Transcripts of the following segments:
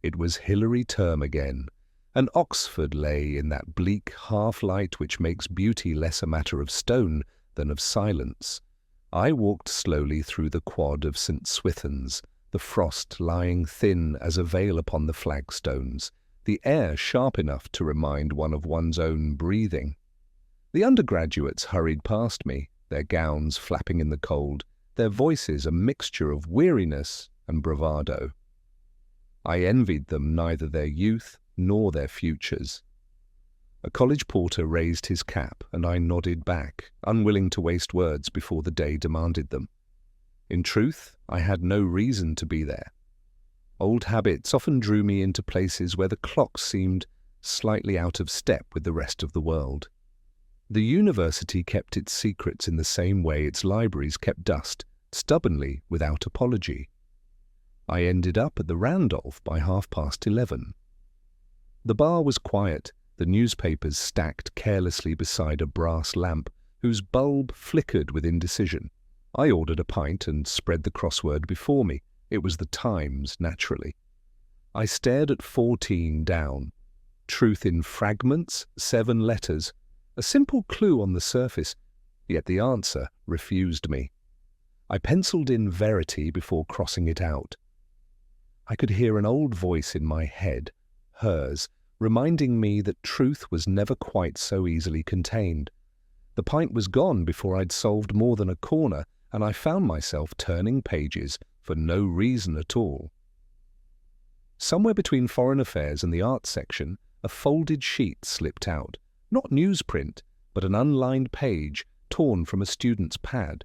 It was Hilary term again, and Oxford lay in that bleak half-light which makes beauty less a matter of stone than of silence. I walked slowly through the quad of St. Swithun's, the frost lying thin as a veil upon the flagstones, the air sharp enough to remind one of one's own breathing. The undergraduates hurried past me, their gowns flapping in the cold, their voices a mixture of weariness and bravado. I envied them neither their youth nor their futures. A college porter raised his cap, and I nodded back, unwilling to waste words before the day demanded them. In truth, I had no reason to be there. Old habits often drew me into places where the clock seemed slightly out of step with the rest of the world. The university kept its secrets in the same way its libraries kept dust, stubbornly, without apology. I ended up at the Randolph by 11:30. The bar was quiet, the newspapers stacked carelessly beside a brass lamp whose bulb flickered with indecision. I ordered a pint and spread the crossword before me. It was the Times, naturally. I stared at 14 down. Truth in fragments, 7 letters. A simple clue on the surface, yet the answer refused me. I penciled in verity before crossing it out. I could hear an old voice in my head, hers, reminding me that truth was never quite so easily contained. The pint was gone before I'd solved more than a corner, and I found myself turning pages for no reason at all. Somewhere between Foreign Affairs and the Arts section, a folded sheet slipped out. Not newsprint, but an unlined page torn from a student's pad.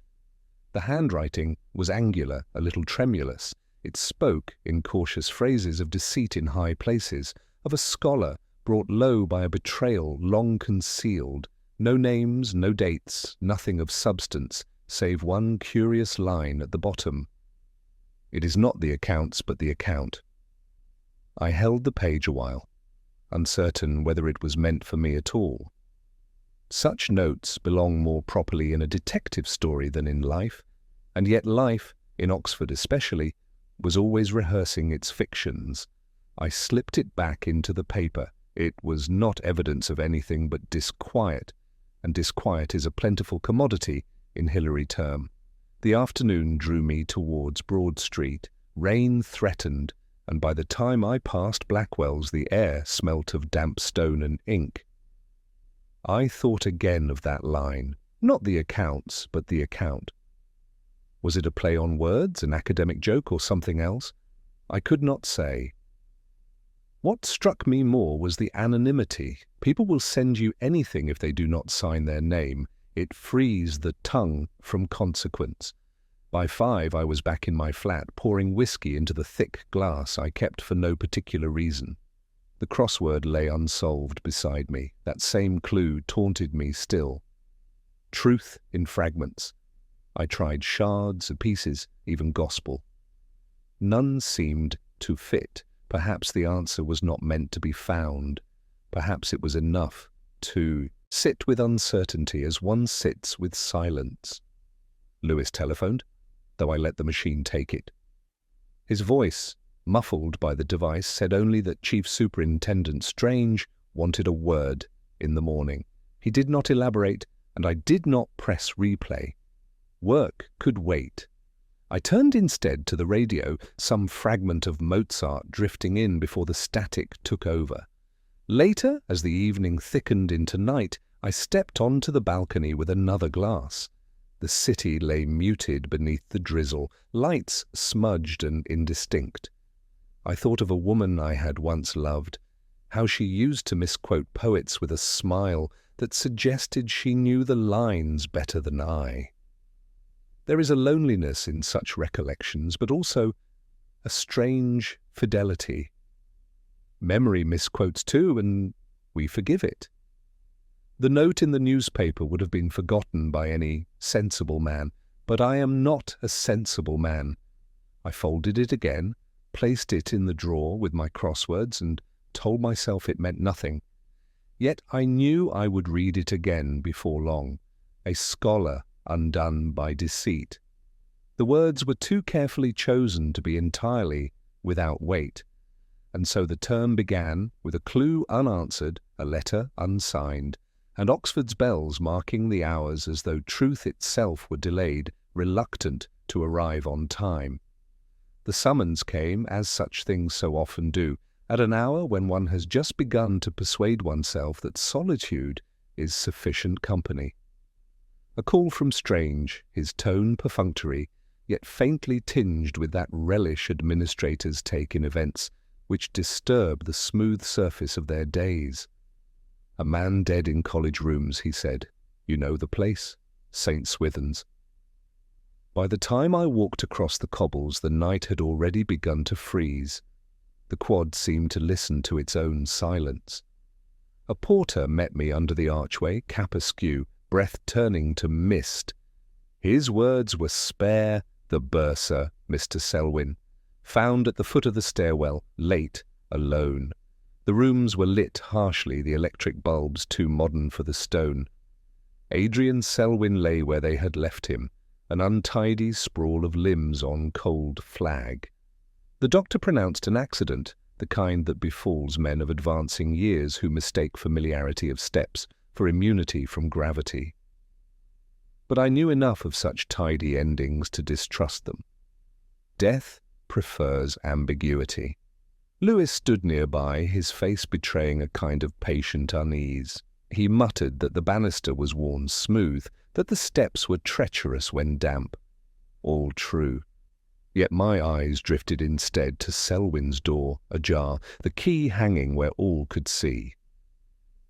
The handwriting was angular, a little tremulous. It spoke, in cautious phrases, of deceit in high places, of a scholar brought low by a betrayal long concealed. No names, no dates, nothing of substance, save one curious line at the bottom. It is not the accounts, but the account. I held the page a while, uncertain whether it was meant for me at all. Such notes belong more properly in a detective story than in life, and yet life, in Oxford especially, was always rehearsing its fictions. I slipped it back into the paper. It was not evidence of anything but disquiet, and disquiet is a plentiful commodity in Hilary term. The afternoon drew me towards Broad Street. Rain threatened, and by the time I passed Blackwell's the air smelt of damp stone and ink. I thought again of that line, not the accounts, but the account. Was it a play on words, an academic joke, or something else? I could not say. What struck me more was the anonymity. People will send you anything if they do not sign their name. It frees the tongue from consequence. By 5 I was back in my flat, pouring whiskey into the thick glass I kept for no particular reason. The crossword lay unsolved beside me. That same clue taunted me still. Truth in fragments. I tried shards, pieces, even gospel. None seemed to fit. Perhaps the answer was not meant to be found. Perhaps it was enough to sit with uncertainty as one sits with silence. Lewis telephoned, though I let the machine take it. His voice, muffled by the device, said only that Chief Superintendent Strange wanted a word in the morning. He did not elaborate, and I did not press replay. Work could wait. I turned instead to the radio, some fragment of Mozart drifting in before the static took over. Later, as the evening thickened into night, I stepped onto the balcony with another glass. The city lay muted beneath the drizzle, lights smudged and indistinct. I thought of a woman I had once loved, how she used to misquote poets with a smile that suggested she knew the lines better than I. There is a loneliness in such recollections, but also a strange fidelity. Memory misquotes too, and we forgive it. The note in the newspaper would have been forgotten by any sensible man, but I am not a sensible man. I folded it again, placed it in the drawer with my crosswords, and told myself it meant nothing. Yet I knew I would read it again before long. A scholar undone by deceit. The words were too carefully chosen to be entirely without weight. And so the term began with a clue unanswered, a letter unsigned, and Oxford's bells marking the hours as though truth itself were delayed, reluctant to arrive on time. The summons came, as such things so often do, at an hour when one has just begun to persuade oneself that solitude is sufficient company. A call from Strange, his tone perfunctory, yet faintly tinged with that relish administrators take in events which disturb the smooth surface of their days. "A man dead in college rooms," he said. "You know the place? St. Swithin's." By the time I walked across the cobbles, the night had already begun to freeze. The quad seemed to listen to its own silence. A porter met me under the archway, cap askew, breath turning to mist. His words were "Spare the bursar, Mr. Selwyn. Found at the foot of the stairwell, late, alone." The rooms were lit harshly, the electric bulbs too modern for the stone. Adrian Selwyn lay where they had left him, an untidy sprawl of limbs on cold flag. The doctor pronounced an accident, the kind that befalls men of advancing years who mistake familiarity of steps for immunity from gravity. But I knew enough of such tidy endings to distrust them. Death prefers ambiguity. Lewis stood nearby, his face betraying a kind of patient unease. He muttered that the banister was worn smooth, that the steps were treacherous when damp. All true. Yet my eyes drifted instead to Selwyn's door, ajar, the key hanging where all could see.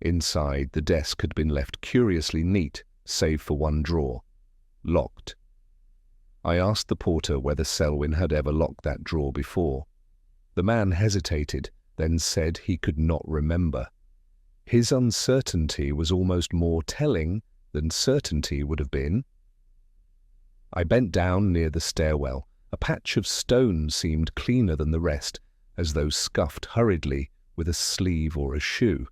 Inside, the desk had been left curiously neat, save for one drawer. Locked. I asked the porter whether Selwyn had ever locked that drawer before. The man hesitated, then said he could not remember. His uncertainty was almost more telling than certainty would have been. I bent down near the stairwell. A patch of stone seemed cleaner than the rest, as though scuffed hurriedly with a sleeve or a shoe.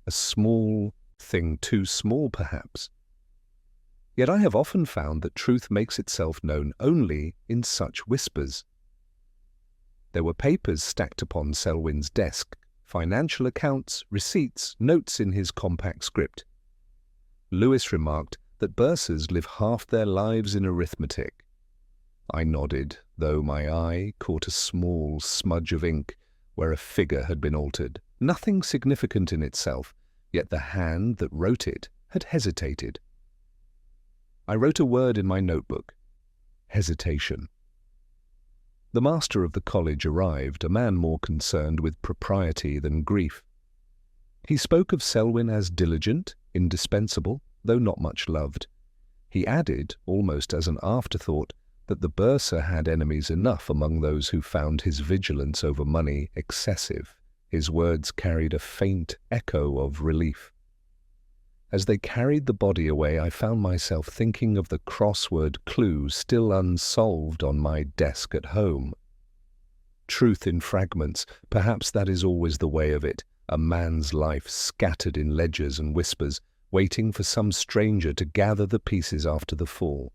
A small thing, too small perhaps. Yet I have often found that truth makes itself known only in such whispers. There were papers stacked upon Selwyn's desk, financial accounts, receipts, notes in his compact script. Lewis remarked that bursars live half their lives in arithmetic. I nodded, though my eye caught a small smudge of ink where a figure had been altered. Nothing significant in itself, yet the hand that wrote it had hesitated. I wrote a word in my notebook. Hesitation. The master of the college arrived, a man more concerned with propriety than grief. He spoke of Selwyn as diligent, indispensable, though not much loved. He added, almost as an afterthought, that the bursar had enemies enough among those who found his vigilance over money excessive. His words carried a faint echo of relief. As they carried the body away, I found myself thinking of the crossword clue still unsolved on my desk at home. Truth in fragments, perhaps that is always the way of it, a man's life scattered in ledgers and whispers, waiting for some stranger to gather the pieces after the fall.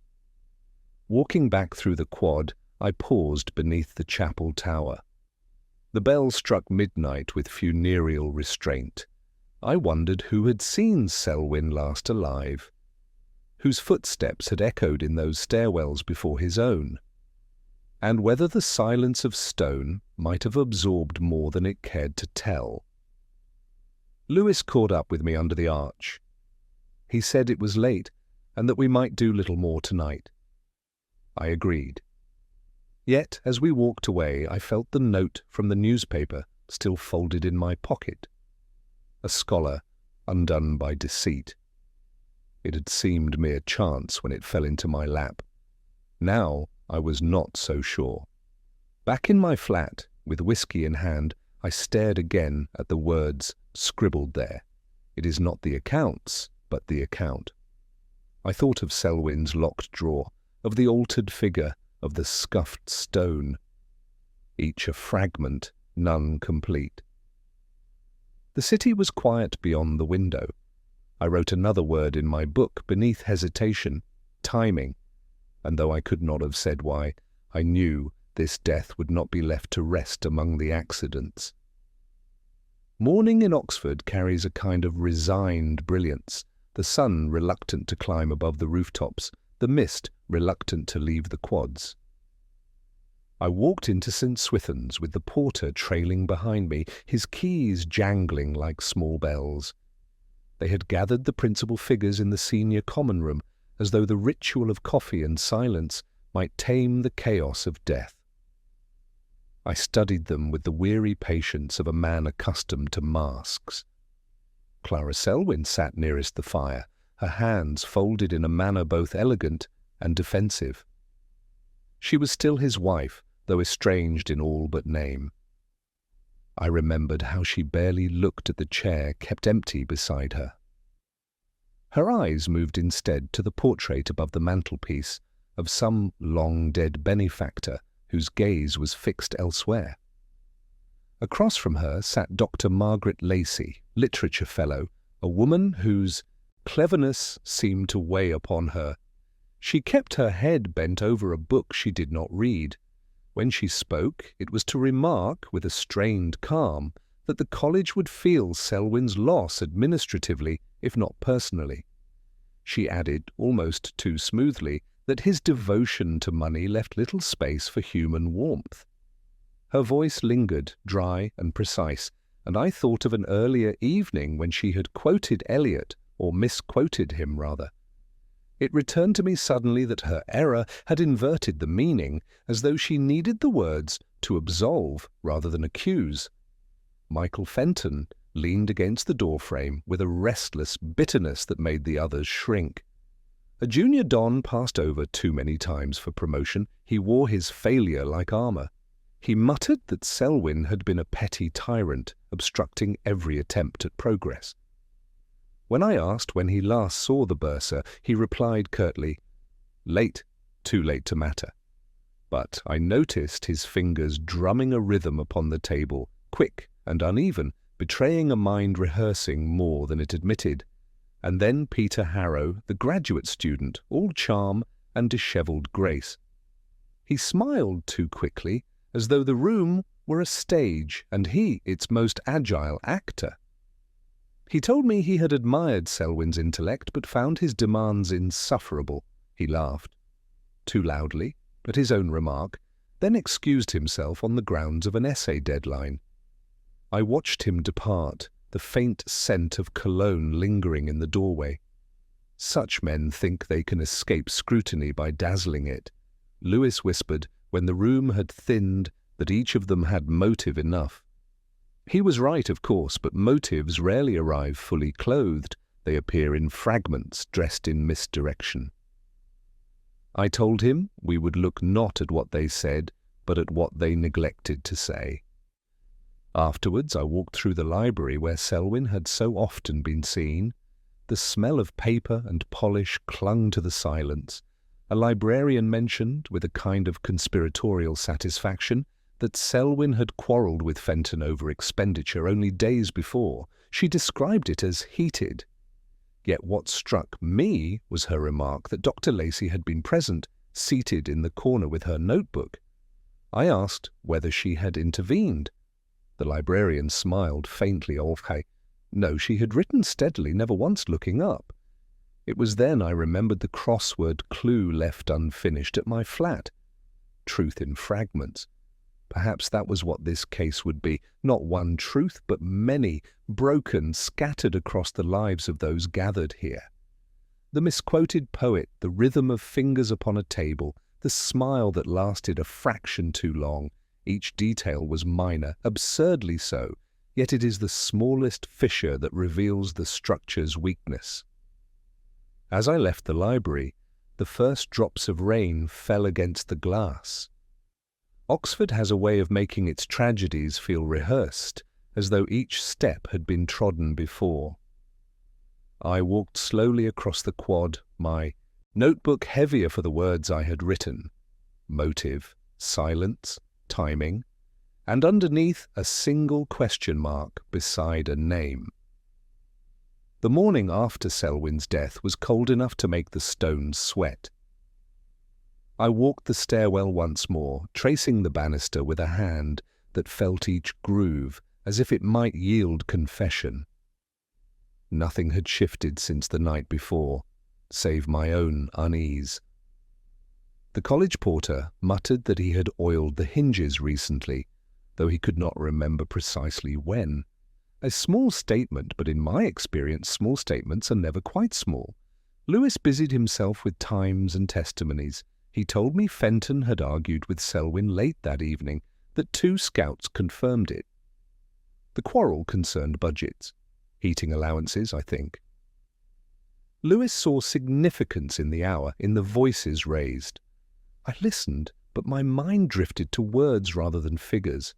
Walking back through the quad, I paused beneath the chapel tower. The bell struck midnight with funereal restraint. I wondered who had seen Selwyn last alive, whose footsteps had echoed in those stairwells before his own, and whether the silence of stone might have absorbed more than it cared to tell. Lewis caught up with me under the arch. He said it was late and that we might do little more tonight. I agreed. Yet, as we walked away, I felt the note from the newspaper still folded in my pocket. A scholar undone by deceit. It had seemed mere chance when it fell into my lap. Now I was not so sure. Back in my flat, with whiskey in hand, I stared again at the words scribbled there. It is not the accounts, but the account. I thought of Selwyn's locked drawer, of the altered figure, of the scuffed stone. Each a fragment, none complete. The city was quiet beyond the window. I wrote another word in my book beneath hesitation, timing, and though I could not have said why, I knew this death would not be left to rest among the accidents. Morning in Oxford carries a kind of resigned brilliance, the sun reluctant to climb above the rooftops, the mist reluctant to leave the quads. I walked into St. Swithin's with the porter trailing behind me, his keys jangling like small bells. They had gathered the principal figures in the senior common room, as though the ritual of coffee and silence might tame the chaos of death. I studied them with the weary patience of a man accustomed to masks. Clara Selwyn sat nearest the fire, her hands folded in a manner both elegant and defensive. She was still his wife, though estranged in all but name. I remembered how she barely looked at the chair kept empty beside her. Her eyes moved instead to the portrait above the mantelpiece of some long-dead benefactor whose gaze was fixed elsewhere. Across from her sat Dr. Margaret Lacey, literature fellow, a woman whose cleverness seemed to weigh upon her. She kept her head bent over a book she did not read. When she spoke, it was to remark, with a strained calm, that the college would feel Selwyn's loss administratively, if not personally. She added, almost too smoothly, that his devotion to money left little space for human warmth. Her voice lingered, dry and precise, and I thought of an earlier evening when she had quoted Eliot, or misquoted him rather. It returned to me suddenly that her error had inverted the meaning, as though she needed the words to absolve rather than accuse. Michael Fenton leaned against the doorframe with a restless bitterness that made the others shrink. A junior don passed over too many times for promotion. He wore his failure like armour. He muttered that Selwyn had been a petty tyrant, obstructing every attempt at progress. When I asked when he last saw the bursar, he replied curtly, "Late, too late to matter." But I noticed his fingers drumming a rhythm upon the table, quick and uneven, betraying a mind rehearsing more than it admitted. And then Peter Harrow, the graduate student, all charm and dishevelled grace. He smiled too quickly, as though the room were a stage and he its most agile actor. He told me he had admired Selwyn's intellect, but found his demands insufferable. He laughed, too loudly, at his own remark, then excused himself on the grounds of an essay deadline. I watched him depart, the faint scent of cologne lingering in the doorway. Such men think they can escape scrutiny by dazzling it. Lewis whispered, when the room had thinned, that each of them had motive enough. He was right, of course, but motives rarely arrive fully clothed. They appear in fragments dressed in misdirection. I told him we would look not at what they said, but at what they neglected to say. Afterwards I walked through the library where Selwyn had so often been seen. The smell of paper and polish clung to the silence. A librarian mentioned, with a kind of conspiratorial satisfaction, that Selwyn had quarrelled with Fenton over expenditure only days before. She described it as heated. Yet what struck me was her remark that Dr. Lacey had been present, seated in the corner with her notebook. I asked whether she had intervened. The librarian smiled faintly. No, she had written steadily, never once looking up. It was then I remembered the crossword clue left unfinished at my flat. Truth in fragments. Perhaps that was what this case would be, not one truth, but many, broken, scattered across the lives of those gathered here. The misquoted poet, the rhythm of fingers upon a table, the smile that lasted a fraction too long. Each detail was minor, absurdly so, yet it is the smallest fissure that reveals the structure's weakness. As I left the library, the first drops of rain fell against the glass. Oxford has a way of making its tragedies feel rehearsed, as though each step had been trodden before. I walked slowly across the quad, my notebook heavier for the words I had written. Motive, silence, timing, and underneath a single question mark beside a name. The morning after Selwyn's death was cold enough to make the stones sweat. I walked the stairwell once more, tracing the banister with a hand that felt each groove, as if it might yield confession. Nothing had shifted since the night before, save my own unease. The college porter muttered that he had oiled the hinges recently, though he could not remember precisely when. A small statement, but in my experience small statements are never quite small. Lewis busied himself with times and testimonies. He told me Fenton had argued with Selwyn late that evening, that 2 scouts confirmed it. The quarrel concerned budgets. Heating allowances, I think. Lewis saw significance in the hour, in the voices raised. I listened, but my mind drifted to words rather than figures.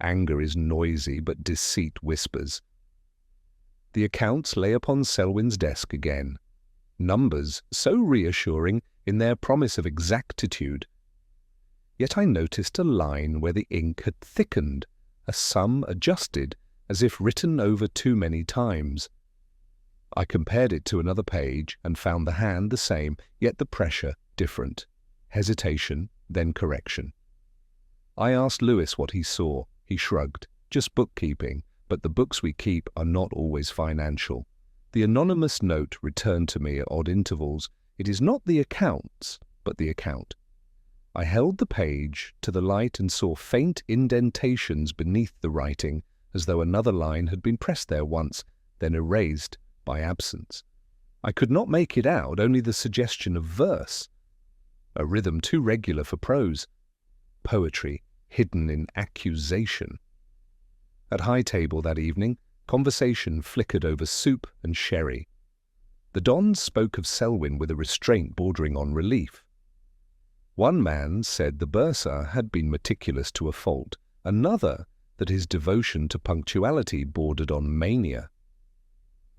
Anger is noisy, but deceit whispers. The accounts lay upon Selwyn's desk again. Numbers so reassuring in their promise of exactitude. Yet I noticed a line where the ink had thickened, a sum adjusted, as if written over too many times. I compared it to another page and found the hand the same, yet the pressure different. Hesitation, then correction. I asked Lewis what he saw. He shrugged. Just bookkeeping, but the books we keep are not always financial. The anonymous note returned to me at odd intervals. It is not the accounts, but the account. I held the page to the light and saw faint indentations beneath the writing, as though another line had been pressed there once, then erased by absence. I could not make it out, only the suggestion of verse. A rhythm too regular for prose. Poetry hidden in accusation. At high table that evening, conversation flickered over soup and sherry. The dons spoke of Selwyn with a restraint bordering on relief. One man said the bursar had been meticulous to a fault, another that his devotion to punctuality bordered on mania.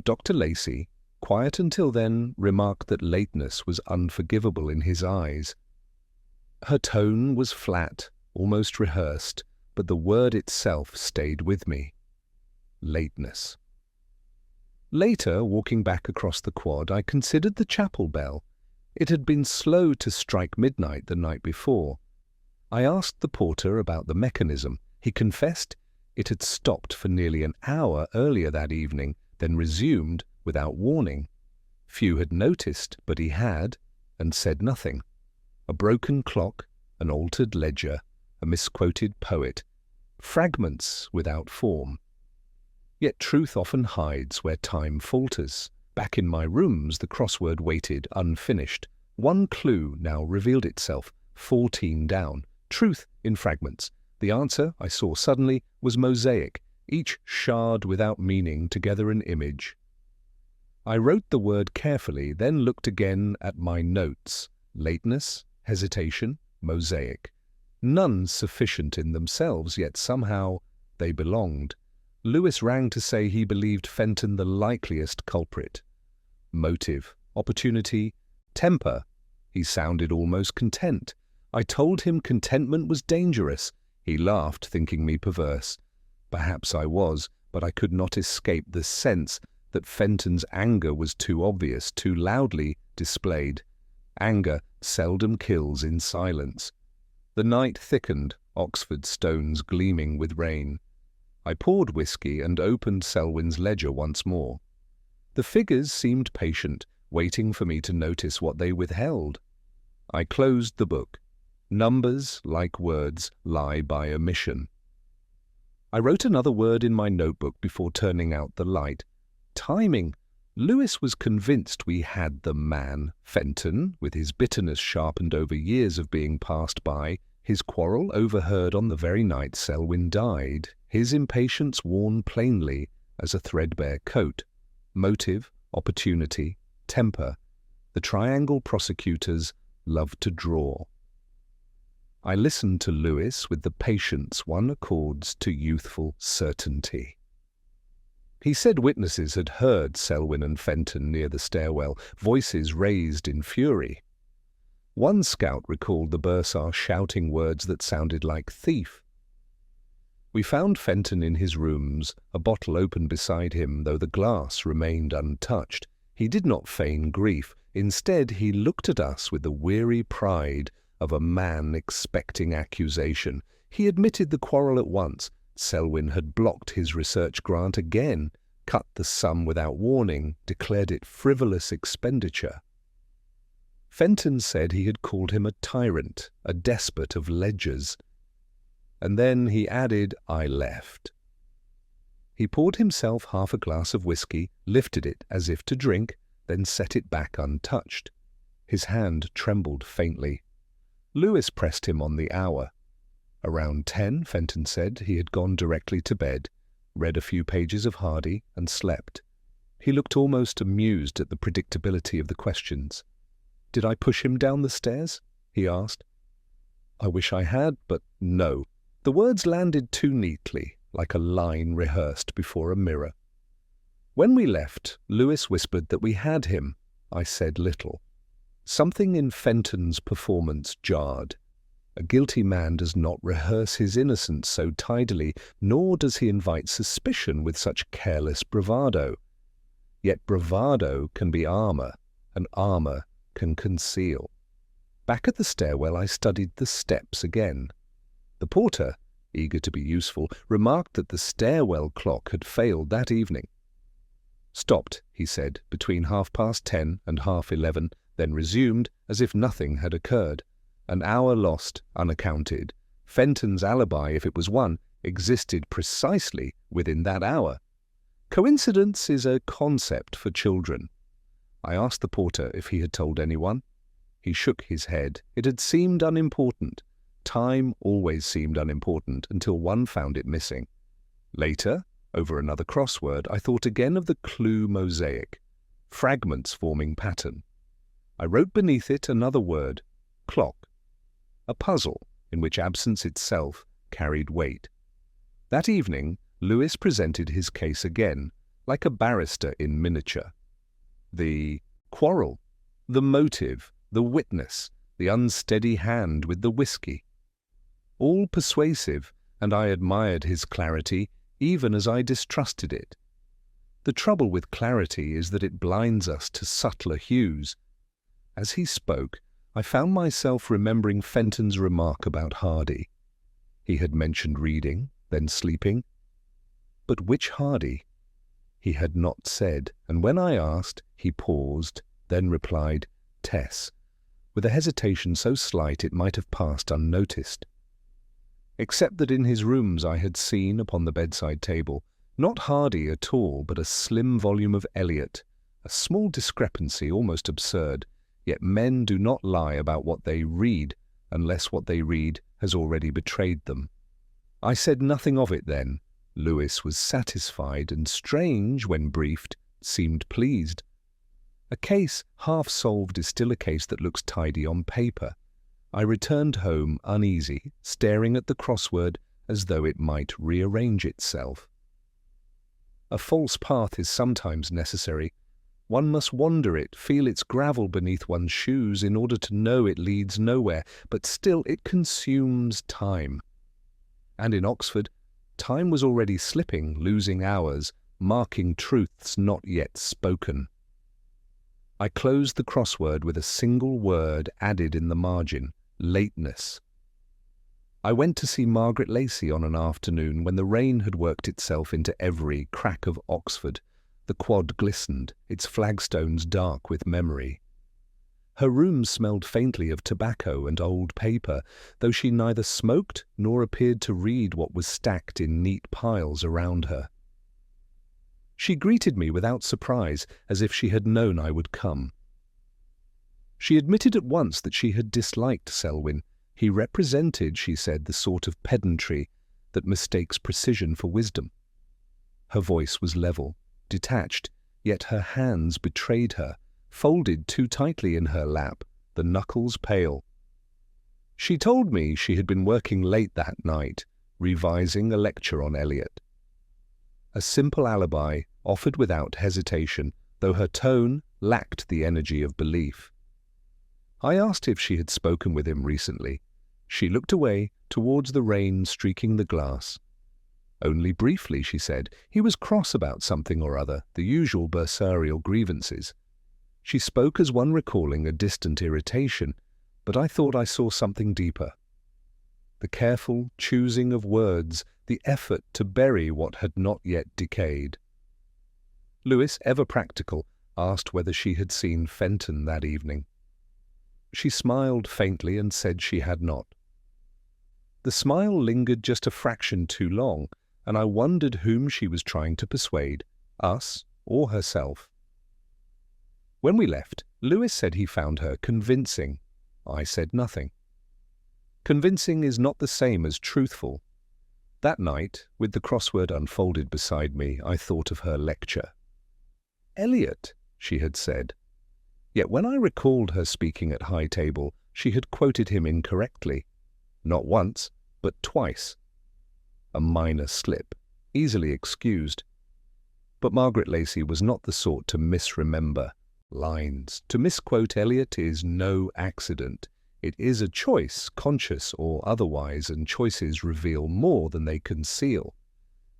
Dr. Lacey, quiet until then, remarked that lateness was unforgivable in his eyes. Her tone was flat, almost rehearsed, but the word itself stayed with me. Lateness. Later, walking back across the quad, I considered the chapel bell. It had been slow to strike midnight the night before. I asked the porter about the mechanism. He confessed it had stopped for nearly an hour earlier that evening, then resumed without warning. Few had noticed, but he had, and said nothing. A broken clock, an altered ledger, a misquoted poet, fragments without form. Yet truth often hides where time falters. Back in my rooms, the crossword waited unfinished. One clue now revealed itself, 14 down. Truth in fragments. The answer, I saw suddenly, was mosaic, each shard without meaning, together an image. I wrote the word carefully, then looked again at my notes. Lateness, hesitation, mosaic. None sufficient in themselves, yet somehow they belonged. Lewis rang to say he believed Fenton the likeliest culprit. Motive, opportunity, temper. He sounded almost content. I told him contentment was dangerous. He laughed, thinking me perverse. Perhaps I was, but I could not escape the sense that Fenton's anger was too obvious, too loudly displayed. Anger seldom kills in silence. The night thickened, Oxford stones gleaming with rain. I poured whiskey and opened Selwyn's ledger once more. The figures seemed patient, waiting for me to notice what they withheld. I closed the book. Numbers, like words, lie by omission. I wrote another word in my notebook before turning out the light. Timing. Lewis was convinced we had the man. Fenton, with his bitterness sharpened over years of being passed by, his quarrel overheard on the very night Selwyn died, his impatience worn plainly as a threadbare coat. Motive, opportunity, temper. The triangle prosecutors love to draw. I listened to Lewis with the patience one accords to youthful certainty. He said witnesses had heard Selwyn and Fenton near the stairwell, voices raised in fury. One scout recalled the bursar shouting words that sounded like thief. We found Fenton in his rooms, a bottle open beside him, though the glass remained untouched. He did not feign grief. Instead, he looked at us with the weary pride of a man expecting accusation. He admitted the quarrel at once, Selwyn had blocked his research grant again, cut the sum without warning, declared it frivolous expenditure. Fenton said he had called him a tyrant, a despot of ledgers. And then he added, I left. He poured himself half a glass of whisky, lifted it as if to drink, then set it back untouched. His hand trembled faintly. Lewis pressed him on the hour. Around 10, Fenton said, he had gone directly to bed, read a few pages of Hardy, and slept. He looked almost amused at the predictability of the questions. Did I push him down the stairs? He asked. I wish I had, but no. The words landed too neatly, like a line rehearsed before a mirror. When we left, Lewis whispered that we had him. I said little. Something in Fenton's performance jarred. A guilty man does not rehearse his innocence so tidily, nor does he invite suspicion with such careless bravado. Yet bravado can be armour, and armour can conceal. Back at the stairwell I studied the steps again. The porter, eager to be useful, remarked that the stairwell clock had failed that evening. Stopped, he said, between 10:30 and 11:30, then resumed as if nothing had occurred. An hour lost, unaccounted. Fenton's alibi, if it was one, existed precisely within that hour. Coincidence is a concept for children. I asked the porter if he had told anyone. He shook his head. It had seemed unimportant. Time always seemed unimportant until one found it missing. Later, over another crossword, I thought again of the clue mosaic, fragments forming pattern. I wrote beneath it another word, clock, a puzzle in which absence itself carried weight. That evening, Lewis presented his case again, like a barrister in miniature. The quarrel, the motive, the witness, the unsteady hand with the whisky. All persuasive, and I admired his clarity even as I distrusted it. The trouble with clarity is that it blinds us to subtler hues. As he spoke, I found myself remembering Fenton's remark about Hardy. He had mentioned reading, then sleeping. But which Hardy? He had not said, and when I asked, he paused, then replied, Tess, with a hesitation so slight it might have passed unnoticed. Except that in his rooms I had seen, upon the bedside table, not Hardy at all, but a slim volume of Eliot, a small discrepancy almost absurd, yet men do not lie about what they read, unless what they read has already betrayed them. I said nothing of it then. Lewis was satisfied and, strange when briefed, seemed pleased. A case half solved is still a case that looks tidy on paper. I returned home uneasy, staring at the crossword as though it might rearrange itself. A false path is sometimes necessary. One must wander it, feel its gravel beneath one's shoes in order to know it leads nowhere, but still it consumes time. And in Oxford, time was already slipping, losing hours, marking truths not yet spoken. I closed the crossword with a single word added in the margin, lateness. I went to see Margaret Lacey on an afternoon when the rain had worked itself into every crack of Oxford. The quad glistened, its flagstones dark with memory. Her room smelled faintly of tobacco and old paper, though she neither smoked nor appeared to read what was stacked in neat piles around her. She greeted me without surprise, as if she had known I would come. She admitted at once that she had disliked Selwyn. He represented, she said, the sort of pedantry that mistakes precision for wisdom. Her voice was level, detached, yet her hands betrayed her, folded too tightly in her lap, the knuckles pale. She told me she had been working late that night, revising a lecture on Eliot. A simple alibi, offered without hesitation, though her tone lacked the energy of belief. I asked if she had spoken with him recently. She looked away, towards the rain streaking the glass. Only briefly, she said. He was cross about something or other, the usual bursarial grievances. She spoke as one recalling a distant irritation, but I thought I saw something deeper. the careful choosing of words, the effort to bury what had not yet decayed. Lewis, ever practical, asked whether she had seen Fenton that evening. She smiled faintly and said she had not. The smile lingered just a fraction too long, and I wondered whom she was trying to persuade, us or herself. When we left, Lewis said he found her convincing. I said nothing. Convincing is not the same as truthful. That night, with the crossword unfolded beside me, I thought of her lecture. Eliot, she had said. Yet when I recalled her speaking at high table, she had quoted him incorrectly. Not once, but twice. A minor slip, easily excused. But Margaret Lacey was not the sort to misremember lines. To misquote Eliot is no accident. It is a choice, conscious or otherwise, and choices reveal more than they conceal.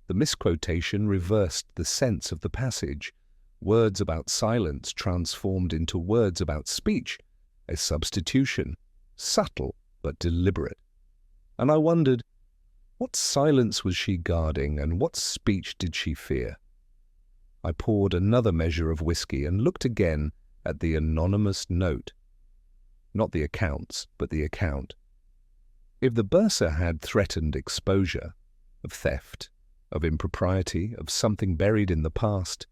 The misquotation reversed the sense of the passage. Words about silence transformed into words about speech, a substitution, subtle but deliberate. And I wondered, what silence was she guarding, and what speech did she fear? I poured another measure of whiskey and looked again at the anonymous note. Not the accounts, but the account. If the bursar had threatened exposure, of theft, of impropriety, of something buried in the past,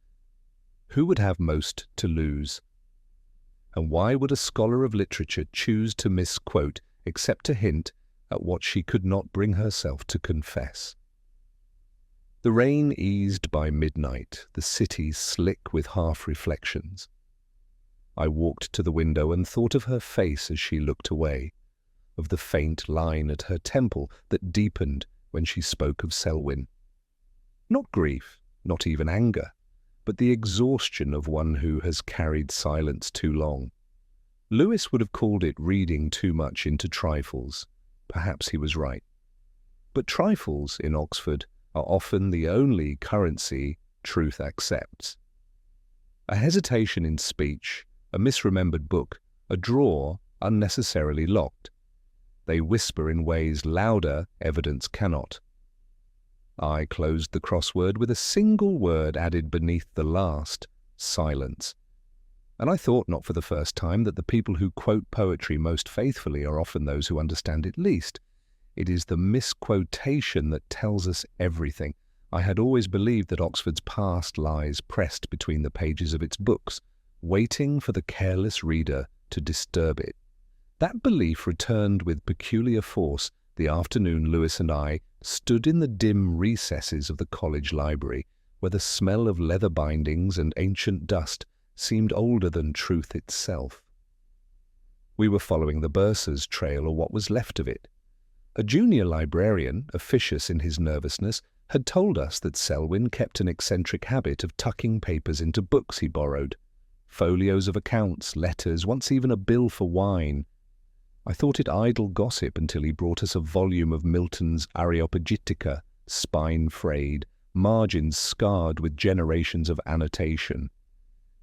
who would have most to lose? And why would a scholar of literature choose to misquote except to hint at what she could not bring herself to confess? The rain eased by midnight, the city slick with half-reflections. I walked to the window and thought of her face as she looked away, of the faint line at her temple that deepened when she spoke of Selwyn. Not grief, not even anger, but the exhaustion of one who has carried silence too long. Lewis would have called it reading too much into trifles. Perhaps he was right. But trifles in Oxford are often the only currency truth accepts. A hesitation in speech, a misremembered book, a drawer unnecessarily locked. They whisper in ways louder evidence cannot. I closed the crossword with a single word added beneath the last, silence. And I thought, not for the first time, that the people who quote poetry most faithfully are often those who understand it least. It is the misquotation that tells us everything. I had always believed that Oxford's past lies pressed between the pages of its books, waiting for the careless reader to disturb it. That belief returned with peculiar force the afternoon Lewis and I stood in the dim recesses of the college library, where the smell of leather bindings and ancient dust seemed older than truth itself. We were following the bursar's trail, or what was left of it. A junior librarian, officious in his nervousness, had told us that Selwyn kept an eccentric habit of tucking papers into books he borrowed. Folios of accounts, letters, once even a bill for wine. I thought it idle gossip until he brought us a volume of Milton's Areopagitica, spine frayed, margins scarred with generations of annotation.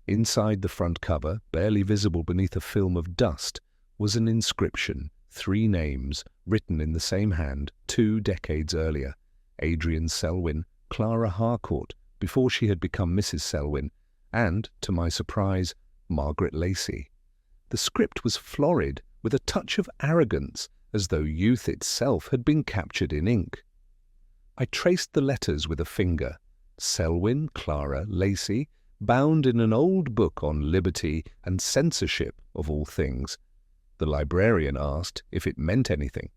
Inside the front cover, barely visible beneath a film of dust, was an inscription, 3 names, written in the same hand 2 decades earlier. Adrian Selwyn, Clara Harcourt, before she had become Mrs. Selwyn, and, to my surprise, Margaret Lacey. The script was florid, with a touch of arrogance, as though youth itself had been captured in ink. I traced the letters with a finger. Selwyn, Clara, Lacey, bound in an old book on liberty and censorship of all things. The librarian asked if it meant anything.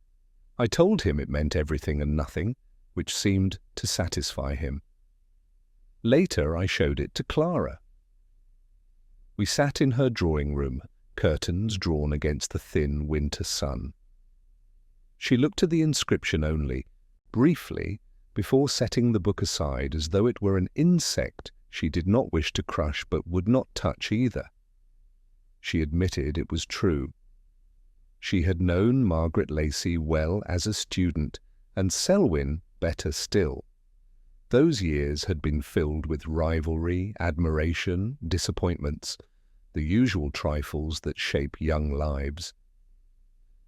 I told him it meant everything and nothing, which seemed to satisfy him. Later I showed it to Clara. We sat in her drawing room, curtains drawn against the thin winter sun. She looked at the inscription only, briefly, before setting the book aside as though it were an insect she did not wish to crush but would not touch either. She admitted it was true. She had known Margaret Lacey well as a student, and Selwyn better still. Those years had been filled with rivalry, admiration, disappointments, the usual trifles that shape young lives.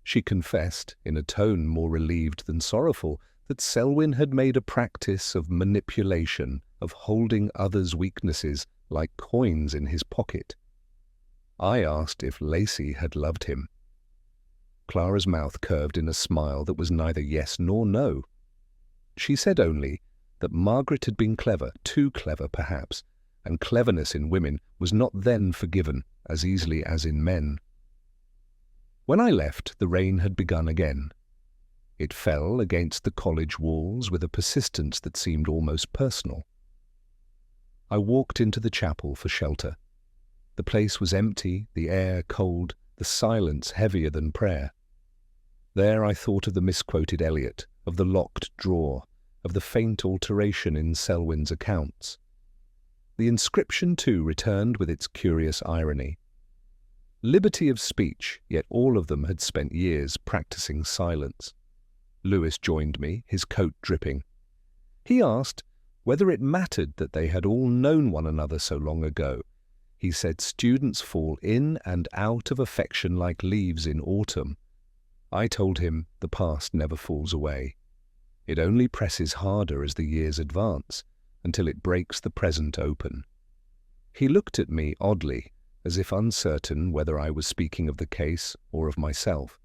She confessed, in a tone more relieved than sorrowful, that Selwyn had made a practice of manipulation, of holding others' weaknesses like coins in his pocket. I asked if Lacey had loved him. Clara's mouth curved in a smile that was neither yes nor no. She said only that Margaret had been clever, too clever perhaps, and cleverness in women was not then forgiven as easily as in men. When I left, the rain had begun again. It fell against the college walls with a persistence that seemed almost personal. I walked into the chapel for shelter. The place was empty, the air cold, the silence heavier than prayer. There I thought of the misquoted Eliot, of the locked drawer, of the faint alteration in Selwyn's accounts. The inscription, too, returned with its curious irony. Liberty of speech, yet all of them had spent years practicing silence. Lewis joined me, his coat dripping. He asked whether it mattered that they had all known one another so long ago. He said students fall in and out of affection like leaves in autumn. I told him the past never falls away. It only presses harder as the years advance, until it breaks the present open. He looked at me oddly, as if uncertain whether I was speaking of the case or of myself.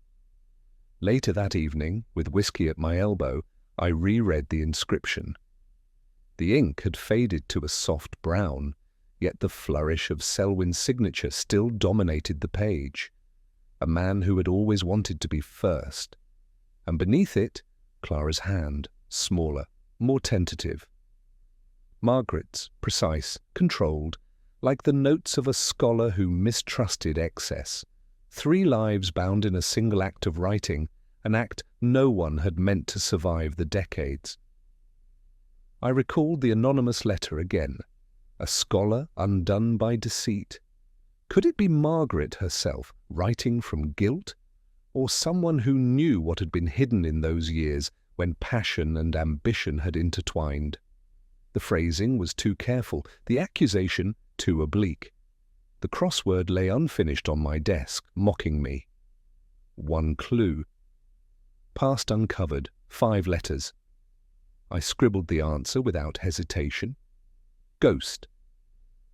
Later that evening, with whiskey at my elbow, I reread the inscription. The ink had faded to a soft brown, yet the flourish of Selwyn's signature still dominated the page. A man who had always wanted to be first. And beneath it, Clara's hand, smaller, more tentative. Margaret's, precise, controlled, like the notes of a scholar who mistrusted excess. 3 lives bound in a single act of writing, an act no one had meant to survive the decades. I recalled the anonymous letter again. A scholar undone by deceit. Could it be Margaret herself, writing from guilt? Or someone who knew what had been hidden in those years when passion and ambition had intertwined? The phrasing was too careful, the accusation too oblique. The crossword lay unfinished on my desk, mocking me. 1 clue. Past uncovered, 5 letters. I scribbled the answer without hesitation. Ghost.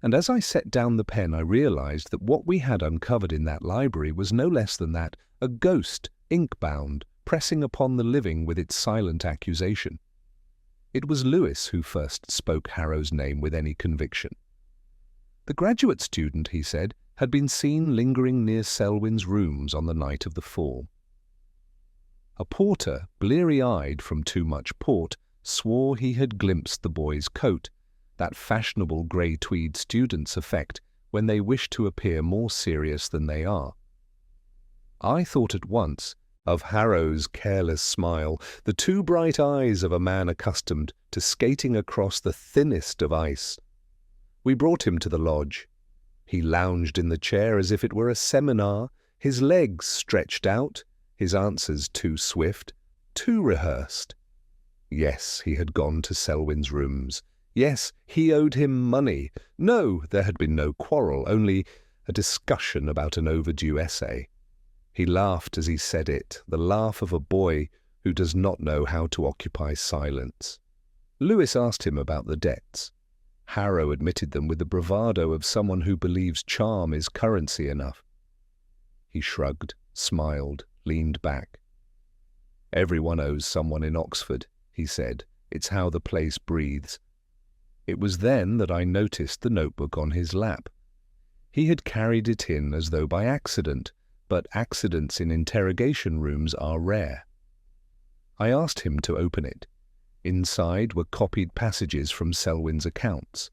And as I set down the pen, I realized that what we had uncovered in that library was no less than that, a ghost, ink-bound, pressing upon the living with its silent accusation. It was Lewis who first spoke Harrow's name with any conviction. The graduate student, he said, had been seen lingering near Selwyn's rooms on the night of the fall. A porter, bleary-eyed from too much port, swore he had glimpsed the boy's coat, that fashionable grey tweed students affect when they wish to appear more serious than they are. I thought at once of Harrow's careless smile, the 2 bright eyes of a man accustomed to skating across the thinnest of ice. We brought him to the lodge. He lounged in the chair as if it were a seminar, his legs stretched out, his answers too swift, too rehearsed. Yes, he had gone to Selwyn's rooms. Yes, he owed him money. No, there had been no quarrel, only a discussion about an overdue essay. He laughed as he said it, the laugh of a boy who does not know how to occupy silence. Lewis asked him about the debts. Harrow admitted them with the bravado of someone who believes charm is currency enough. He shrugged, smiled, leaned back. "Everyone owes someone in Oxford," he said. "It's how the place breathes." It was then that I noticed the notebook on his lap. He had carried it in as though by accident, but accidents in interrogation rooms are rare. I asked him to open it. Inside were copied passages from Selwyn's accounts.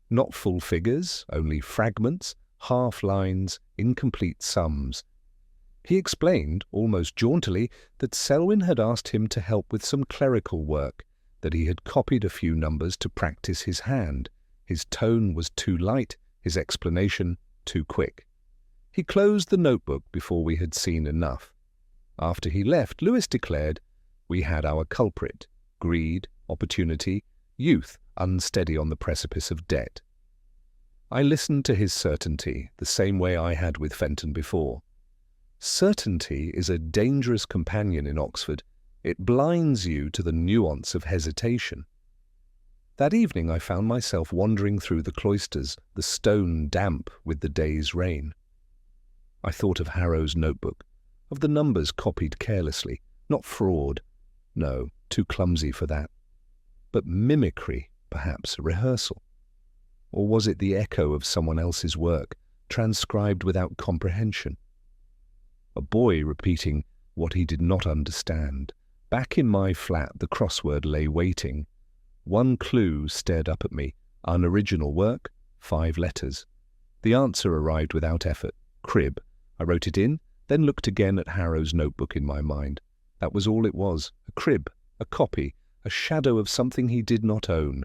Not full figures, only fragments, half-lines, incomplete sums. He explained, almost jauntily, that Selwyn had asked him to help with some clerical work, that he had copied a few numbers to practice his hand. His tone was too light, his explanation too quick. He closed the notebook before we had seen enough. After he left, Lewis declared, we had our culprit: greed, opportunity, youth unsteady on the precipice of debt. I listened to his certainty, the same way I had with Fenton before. Certainty is a dangerous companion in Oxford. It blinds you to the nuance of hesitation. That evening I found myself wandering through the cloisters, the stone damp with the day's rain. I thought of Harrow's notebook, of the numbers copied carelessly, not fraud, no, too clumsy for that, but mimicry, perhaps, rehearsal. Or was it the echo of someone else's work, transcribed without comprehension? A boy repeating what he did not understand. Back in my flat the crossword lay waiting. One clue stared up at me. Unoriginal work, 5 letters. The answer arrived without effort. Crib. I wrote it in, then looked again at Harrow's notebook in my mind. That was all it was. A crib, a copy, a shadow of something he did not own.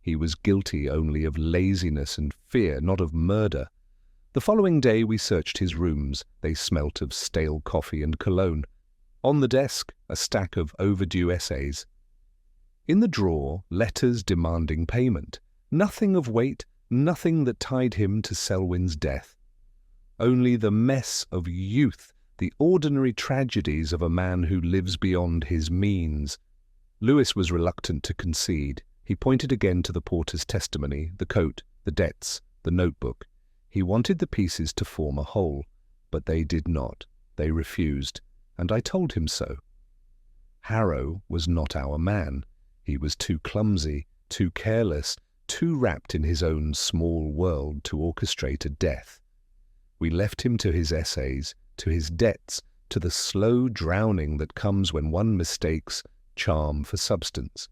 He was guilty only of laziness and fear, not of murder. The following day we searched his rooms. They smelt of stale coffee and cologne. On the desk, a stack of overdue essays. In the drawer, letters demanding payment. Nothing of weight, nothing that tied him to Selwyn's death. Only the mess of youth, the ordinary tragedies of a man who lives beyond his means. Lewis was reluctant to concede. He pointed again to the porter's testimony, the coat, the debts, the notebook. He wanted the pieces to form a whole, but they did not. They refused, and I told him so. Harrow was not our man. He was too clumsy, too careless, too wrapped in his own small world to orchestrate a death. We left him to his essays, to his debts, to the slow drowning that comes when one mistakes charm for substance.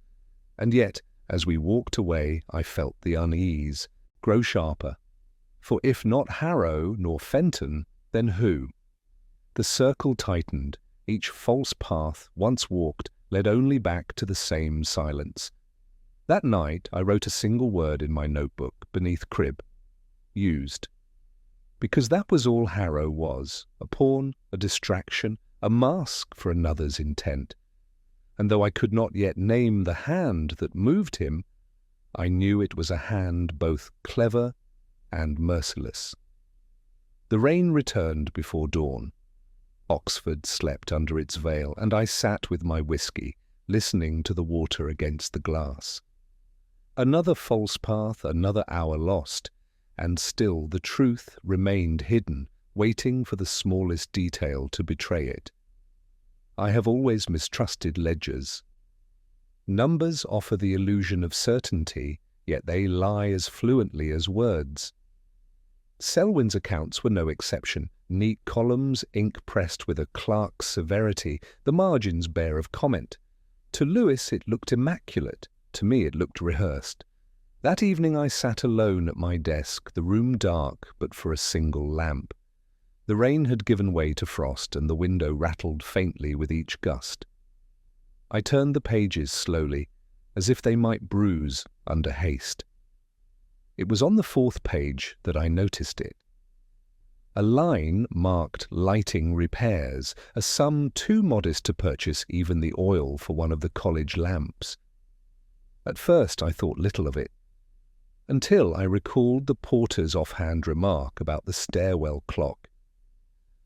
And yet, as we walked away, I felt the unease grow sharper. For if not Harrow nor Fenton, then who? The circle tightened. Each false path, once walked, led only back to the same silence. That night I wrote a single word in my notebook beneath crib. Used. Because that was all Harrow was, a pawn, a distraction, a mask for another's intent. And though I could not yet name the hand that moved him, I knew it was a hand both clever and merciless. The rain returned before dawn. Oxford slept under its veil, and I sat with my whisky, listening to the water against the glass. Another false path, another hour lost, and still the truth remained hidden, waiting for the smallest detail to betray it. I have always mistrusted ledgers. Numbers offer the illusion of certainty, yet they lie as fluently as words. Selwyn's accounts were no exception. Neat columns, ink pressed with a clerk's severity, the margins bare of comment. To Lewis it looked immaculate, to me it looked rehearsed. That evening I sat alone at my desk, the room dark but for a single lamp. The rain had given way to frost, and the window rattled faintly with each gust. I turned the pages slowly, as if they might bruise under haste. It was on the 4th page that I noticed it. A line marked lighting repairs, a sum too modest to purchase even the oil for one of the college lamps. At first I thought little of it, until I recalled the porter's offhand remark about the stairwell clock.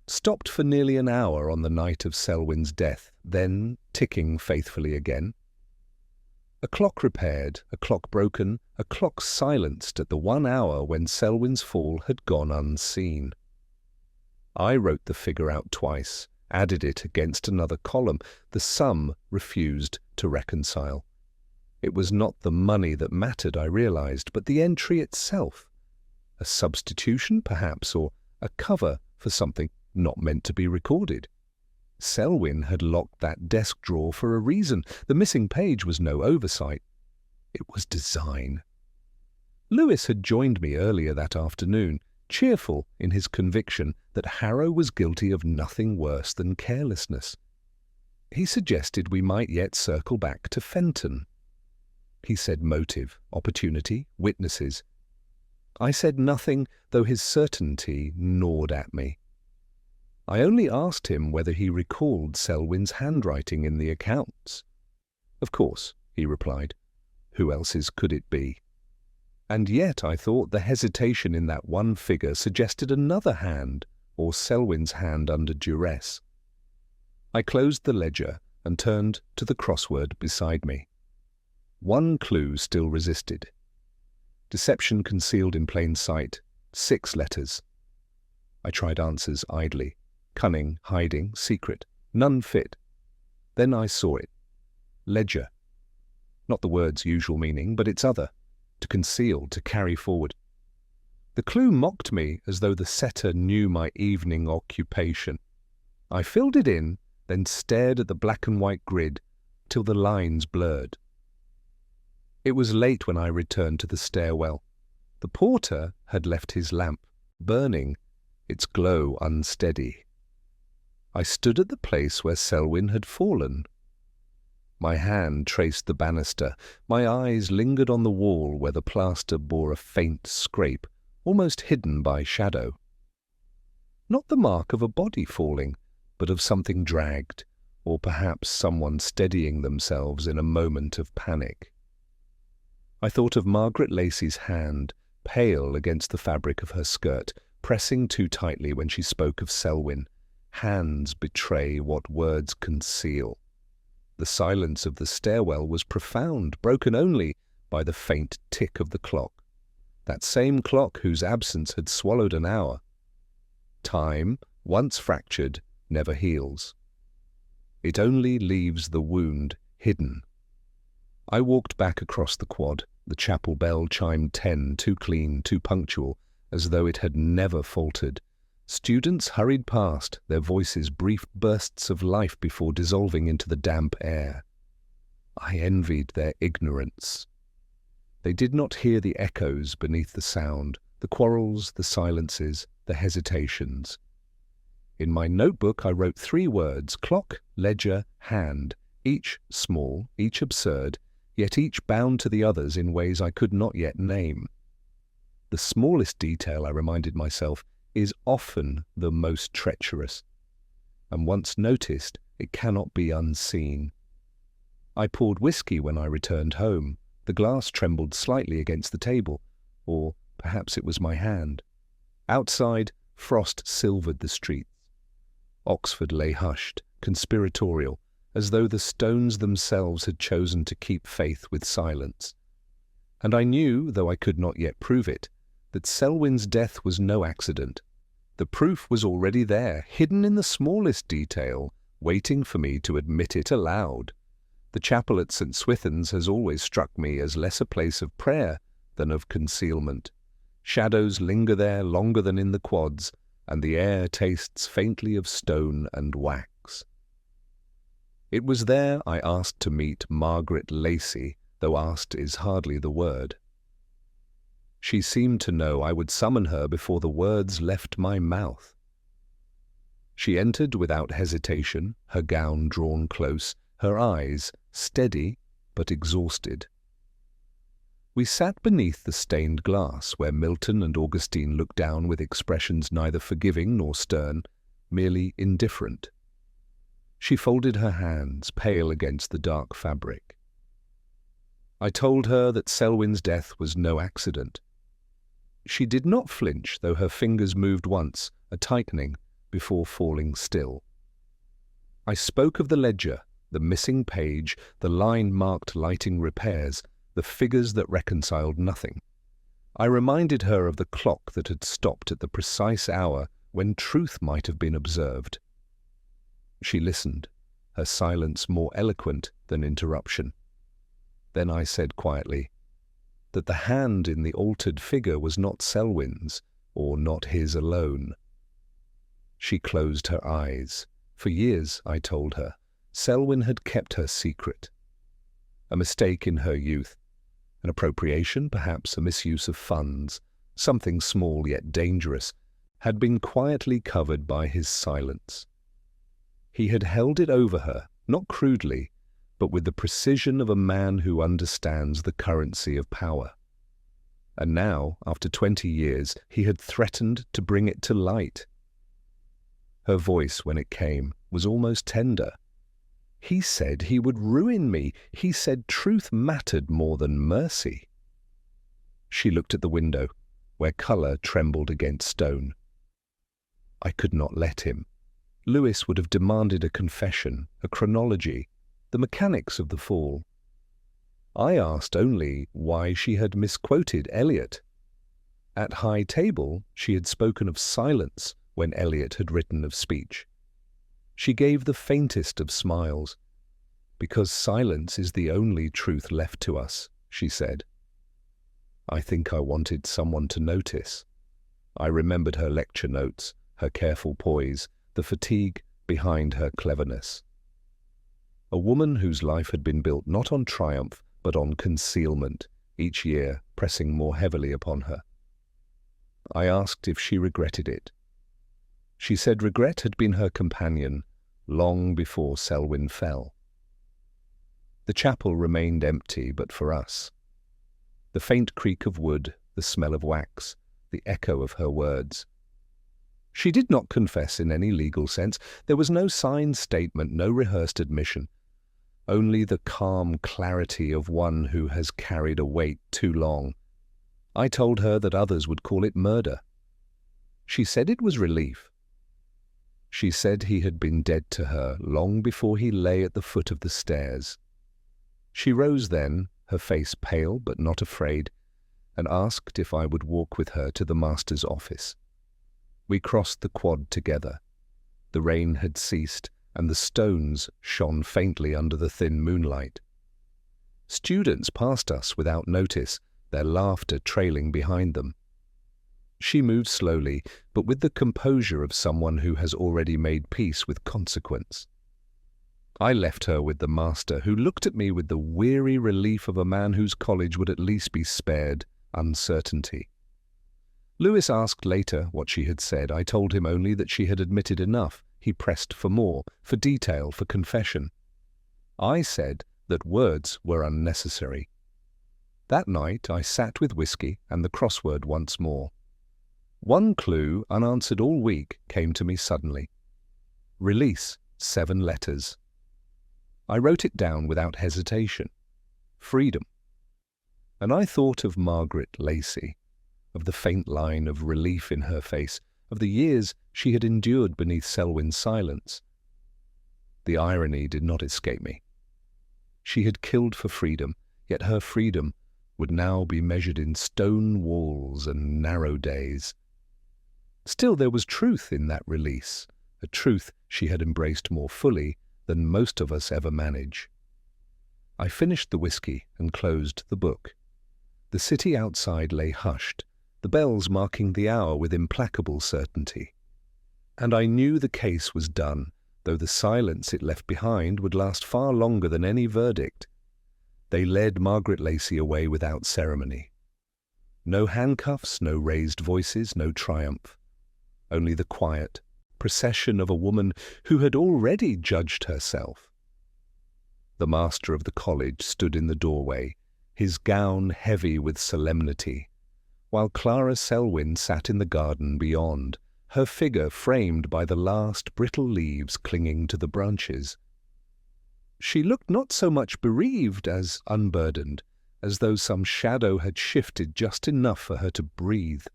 Stopped for nearly an hour on the night of Selwyn's death, then ticking faithfully again. A clock repaired, a clock broken, a clock silenced at the 1 hour when Selwyn's fall had gone unseen. I wrote the figure out twice, added it against another column. The sum refused to reconcile. It was not the money that mattered, I realized, but the entry itself. A substitution, perhaps, or a cover for something not meant to be recorded. Selwyn had locked that desk drawer for a reason. The missing page was no oversight. It was design. Lewis had joined me earlier that afternoon, cheerful in his conviction that Harrow was guilty of nothing worse than carelessness. He suggested we might yet circle back to Fenton. He said motive, opportunity, witnesses. I said nothing, though his certainty gnawed at me. I only asked him whether he recalled Selwyn's handwriting in the accounts. Of course, he replied. Who else's could it be? And yet I thought the hesitation in that one figure suggested another hand, or Selwyn's hand under duress. I closed the ledger and turned to the crossword beside me. One clue still resisted. Deception concealed in plain sight, 6 letters. I tried answers idly. Cunning, hiding, secret. None fit. Then I saw it. Ledger. Not the word's usual meaning, but its other. To conceal, to carry forward. The clue mocked me as though the setter knew my evening occupation. I filled it in, then stared at the black and white grid till the lines blurred. It was late when I returned to the stairwell. The porter had left his lamp, burning, its glow unsteady. I stood at the place where Selwyn had fallen. My hand traced the banister. My eyes lingered on the wall where the plaster bore a faint scrape, almost hidden by shadow. Not the mark of a body falling, but of something dragged, or perhaps someone steadying themselves in a moment of panic. I thought of Margaret Lacey's hand, pale against the fabric of her skirt, pressing too tightly when she spoke of Selwyn. Hands betray what words conceal. The silence of the stairwell was profound, broken only by the faint tick of the clock. That same clock whose absence had swallowed an hour. Time, once fractured, never heals. It only leaves the wound hidden. I walked back across the quad. The chapel bell chimed 10, too clean, too punctual, as though it had never faltered. Students hurried past, their voices brief bursts of life before dissolving into the damp air. I envied their ignorance. They did not hear the echoes beneath the sound, the quarrels, the silences, the hesitations. In my notebook I wrote 3 words: clock, ledger, hand, each small, each absurd, yet each bound to the others in ways I could not yet name. The smallest detail, I reminded myself, is often the most treacherous, and once noticed, it cannot be unseen. I poured whiskey when I returned home. The glass trembled slightly against the table, or perhaps it was my hand. Outside, frost silvered the streets. Oxford lay hushed, conspiratorial, as though the stones themselves had chosen to keep faith with silence. And I knew, though I could not yet prove it, that Selwyn's death was no accident. The proof was already there, hidden in the smallest detail, waiting for me to admit it aloud. The chapel at St. Swithin's has always struck me as less a place of prayer than of concealment. Shadows linger there longer than in the quads, and the air tastes faintly of stone and wax. It was there I asked to meet Margaret Lacey, though asked is hardly the word. She seemed to know I would summon her before the words left my mouth. She entered without hesitation, her gown drawn close, her eyes steady but exhausted. We sat beneath the stained glass, where Milton and Augustine looked down with expressions neither forgiving nor stern, merely indifferent. She folded her hands, pale against the dark fabric. I told her that Selwyn's death was no accident. She did not flinch, though her fingers moved once, a tightening, before falling still. I spoke of the ledger, the missing page, the line marked lighting repairs, the figures that reconciled nothing. I reminded her of the clock that had stopped at the precise hour when truth might have been observed. She listened, her silence more eloquent than interruption. Then I said quietly that the hand in the altered figure was not Selwyn's, or not his alone. She closed her eyes. For years, I told her, Selwyn had kept her secret. A mistake in her youth, an appropriation, perhaps a misuse of funds, something small yet dangerous, had been quietly covered by his silence. He had held it over her, not crudely, but with the precision of a man who understands the currency of power. And now, after 20 years, he had threatened to bring it to light. Her voice, when it came, was almost tender. He said he would ruin me. He said truth mattered more than mercy. She looked at the window, where colour trembled against stone. I could not let him. Lewis would have demanded a confession, a chronology, the mechanics of the fall. I asked only why she had misquoted Eliot. At high table, she had spoken of silence when Eliot had written of speech. She gave the faintest of smiles. "Because silence is the only truth left to us," she said. I think I wanted someone to notice. I remembered her lecture notes, her careful poise, the fatigue behind her cleverness. A woman whose life had been built not on triumph, but on concealment, each year pressing more heavily upon her. I asked if she regretted it. She said regret had been her companion long before Selwyn fell. The chapel remained empty but for us. The faint creak of wood, the smell of wax, the echo of her words. She did not confess in any legal sense. There was no signed statement, no rehearsed admission. Only the calm clarity of one who has carried a weight too long. I told her that others would call it murder. She said it was relief. She said he had been dead to her long before he lay at the foot of the stairs. She rose then, her face pale but not afraid, and asked if I would walk with her to the master's office. We crossed the quad together. The rain had ceased, and the stones shone faintly under the thin moonlight. Students passed us without notice, their laughter trailing behind them. She moved slowly, but with the composure of someone who has already made peace with consequence. I left her with the master, who looked at me with the weary relief of a man whose college would at least be spared uncertainty. Lewis asked later what she had said. I told him only that she had admitted enough. He pressed for more, for detail, for confession. I said that words were unnecessary. That night I sat with whiskey and the crossword once more. One clue, unanswered all week, came to me suddenly. Release, 7 letters. I wrote it down without hesitation. Freedom. And I thought of Margaret Lacey, of the faint line of relief in her face, of the years she had endured beneath Selwyn's silence. The irony did not escape me. She had killed for freedom, yet her freedom would now be measured in stone walls and narrow days. Still there was truth in that release, a truth she had embraced more fully than most of us ever manage. I finished the whiskey and closed the book. The city outside lay hushed, the bells marking the hour with implacable certainty. And I knew the case was done, though the silence it left behind would last far longer than any verdict. They led Margaret Lacey away without ceremony. No handcuffs, no raised voices, no triumph. Only the quiet procession of a woman who had already judged herself. The master of the college stood in the doorway, his gown heavy with solemnity, while Clara Selwyn sat in the garden beyond, her figure framed by the last brittle leaves clinging to the branches. She looked not so much bereaved as unburdened, as though some shadow had shifted just enough for her to breathe.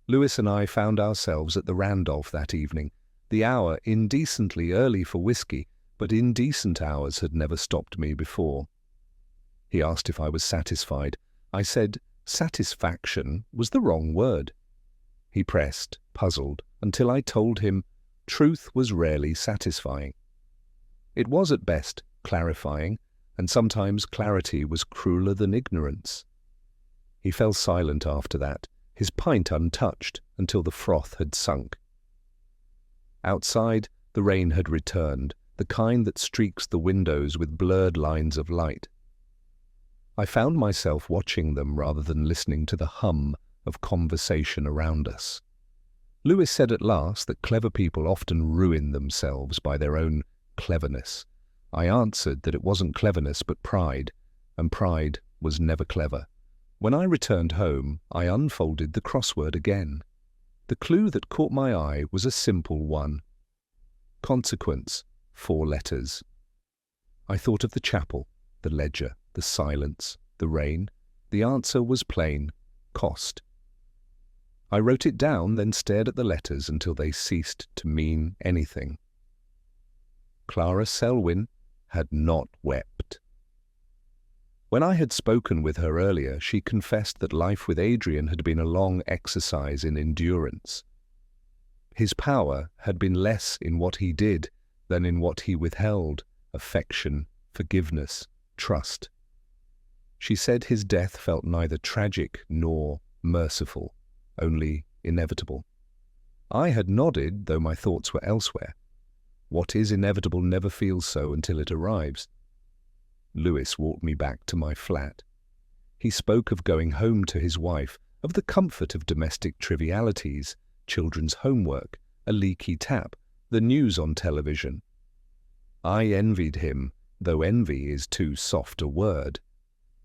Lewis and I found ourselves at the Randolph that evening, the hour indecently early for whiskey, but indecent hours had never stopped me before. He asked if I was satisfied. I said satisfaction was the wrong word. He pressed, puzzled, until I told him truth was rarely satisfying. It was at best clarifying, and sometimes clarity was crueler than ignorance. He fell silent after that, his pint untouched until the froth had sunk. Outside, the rain had returned, the kind that streaks the windows with blurred lines of light. I found myself watching them rather than listening to the hum of conversation around us. Lewis said at last that clever people often ruin themselves by their own cleverness. I answered that it wasn't cleverness but pride, and pride was never clever. When I returned home, I unfolded the crossword again. The clue that caught my eye was a simple one. Consequence, 4 letters. I thought of the chapel, the ledger, the silence, the rain. The answer was plain: cost. I wrote it down, then stared at the letters until they ceased to mean anything. Clara Selwyn had not wept. When I had spoken with her earlier, she confessed that life with Adrian had been a long exercise in endurance. His power had been less in what he did than in what he withheld: affection, forgiveness, trust. She said his death felt neither tragic nor merciful, only inevitable. I had nodded, though my thoughts were elsewhere. What is inevitable never feels so until it arrives. Lewis walked me back to my flat. He spoke of going home to his wife, of the comfort of domestic trivialities, children's homework, a leaky tap, the news on television. I envied him, though envy is too soft a word.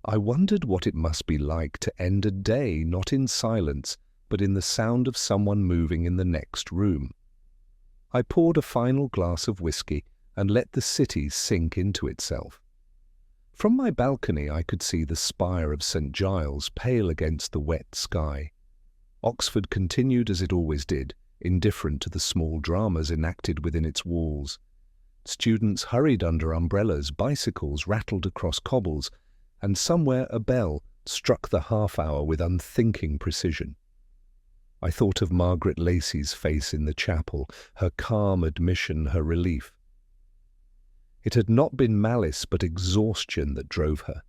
I wondered what it must be like to end a day not in silence, but in the sound of someone moving in the next room. I poured a final glass of whiskey and let the city sink into itself. From my balcony I could see the spire of St. Giles pale against the wet sky. Oxford continued as it always did, indifferent to the small dramas enacted within its walls. Students hurried under umbrellas, bicycles rattled across cobbles, and somewhere a bell struck the half-hour with unthinking precision. I thought of Margaret Lacey's face in the chapel, her calm admission, her relief. It had not been malice but exhaustion that drove her.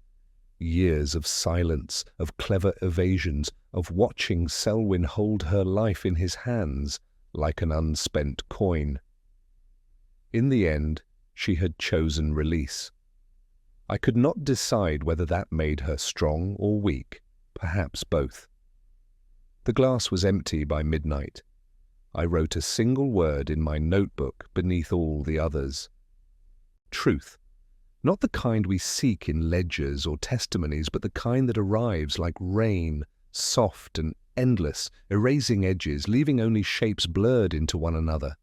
Years of silence, of clever evasions, of watching Selwyn hold her life in his hands like an unspent coin. In the end, she had chosen release. I could not decide whether that made her strong or weak, perhaps both. The glass was empty by midnight. I wrote a single word in my notebook beneath all the others. Truth. Not the kind we seek in ledgers or testimonies, but the kind that arrives like rain, soft and endless, erasing edges, leaving only shapes blurred into one another.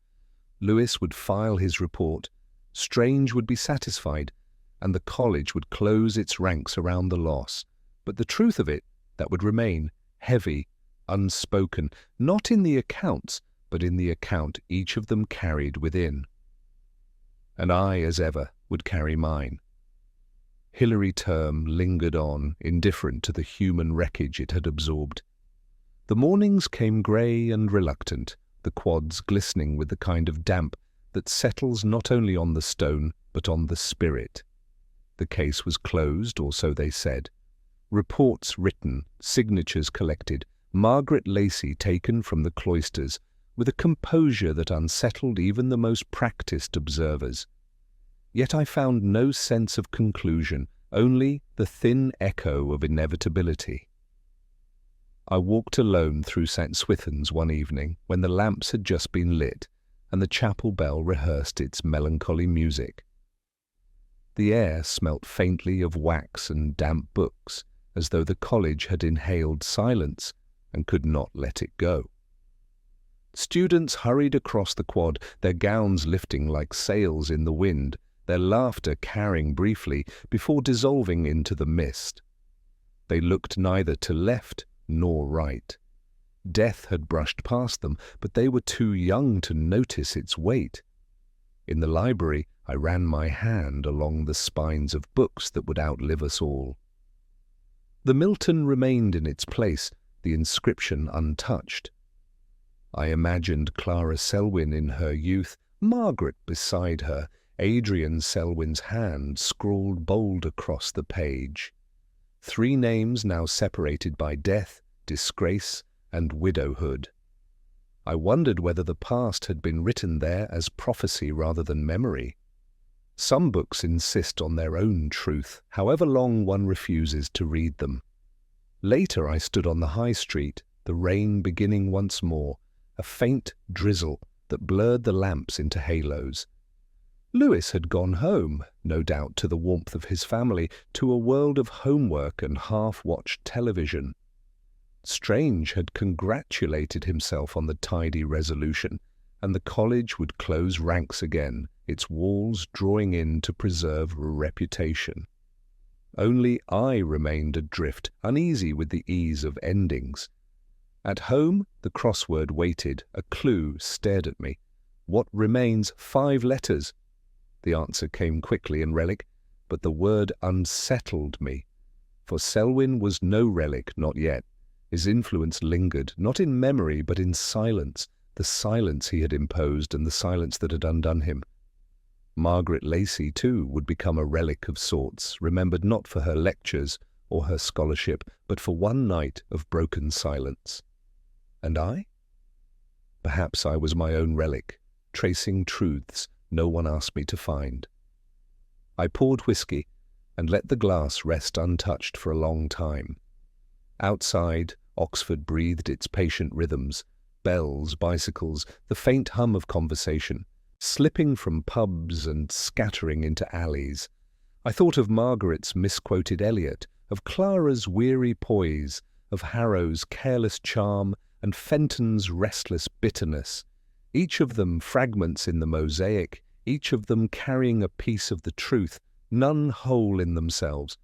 Lewis would file his report, Strange would be satisfied, and the college would close its ranks around the loss. But the truth of it, that would remain, heavy, unspoken, not in the accounts, but in the account each of them carried within. And I, as ever, would carry mine. Hilary term lingered on, indifferent to the human wreckage it had absorbed. The mornings came grey and reluctant, the quads glistening with the kind of damp that settles not only on the stone, but on the spirit. The case was closed, or so they said. Reports written, signatures collected, Margaret Lacey taken from the cloisters, with a composure that unsettled even the most practised observers. Yet I found no sense of conclusion, only the thin echo of inevitability. I walked alone through St. Swithin's one evening when the lamps had just been lit and the chapel bell rehearsed its melancholy music. The air smelt faintly of wax and damp books, as though the college had inhaled silence and could not let it go. Students hurried across the quad, their gowns lifting like sails in the wind, their laughter carrying briefly before dissolving into the mist. They looked neither to left nor right. Death had brushed past them, but they were too young to notice its weight. In the library, I ran my hand along the spines of books that would outlive us all. The Milton remained in its place, the inscription untouched. I imagined Clara Selwyn in her youth, Margaret beside her, Adrian Selwyn's hand scrawled bold across the page. 3 names now separated by death, disgrace, and widowhood. I wondered whether the past had been written there as prophecy rather than memory. Some books insist on their own truth, however long one refuses to read them. Later I stood on the high street, the rain beginning once more, a faint drizzle that blurred the lamps into halos. Lewis had gone home, no doubt to the warmth of his family, to a world of homework and half-watched television. Strange had congratulated himself on the tidy resolution, and the college would close ranks again, its walls drawing in to preserve reputation. Only I remained adrift, uneasy with the ease of endings. At home, the crossword waited. A clue stared at me. What remains? 5 letters. The answer came quickly in relic, but the word unsettled me. For Selwyn was no relic, not yet. His influence lingered, not in memory, but in silence, the silence he had imposed and the silence that had undone him. Margaret Lacey, too, would become a relic of sorts, remembered not for her lectures or her scholarship, but for one night of broken silence. And I? Perhaps I was my own relic, tracing truths no one asked me to find. I poured whiskey and let the glass rest untouched for a long time. Outside, Oxford breathed its patient rhythms, bells, bicycles, the faint hum of conversation, slipping from pubs and scattering into alleys. I thought of Margaret's misquoted Eliot, of Clara's weary poise, of Harrow's careless charm, and Fenton's restless bitterness, each of them fragments in the mosaic, each of them carrying a piece of the truth, none whole in themselves.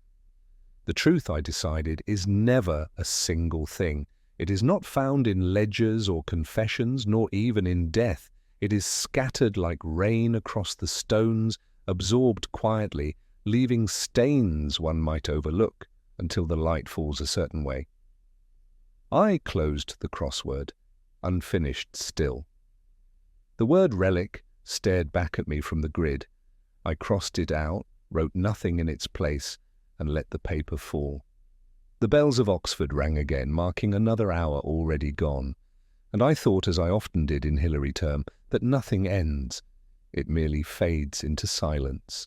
The truth, I decided, is never a single thing. It is not found in ledgers or confessions, nor even in death. It is scattered like rain across the stones, absorbed quietly, leaving stains one might overlook until the light falls a certain way. I closed the crossword, unfinished still. The word relic stared back at me from the grid. I crossed it out, wrote nothing in its place, and let the paper fall. The bells of Oxford rang again, marking another hour already gone, and I thought, as I often did in Hilary term, that nothing ends. It merely fades into silence.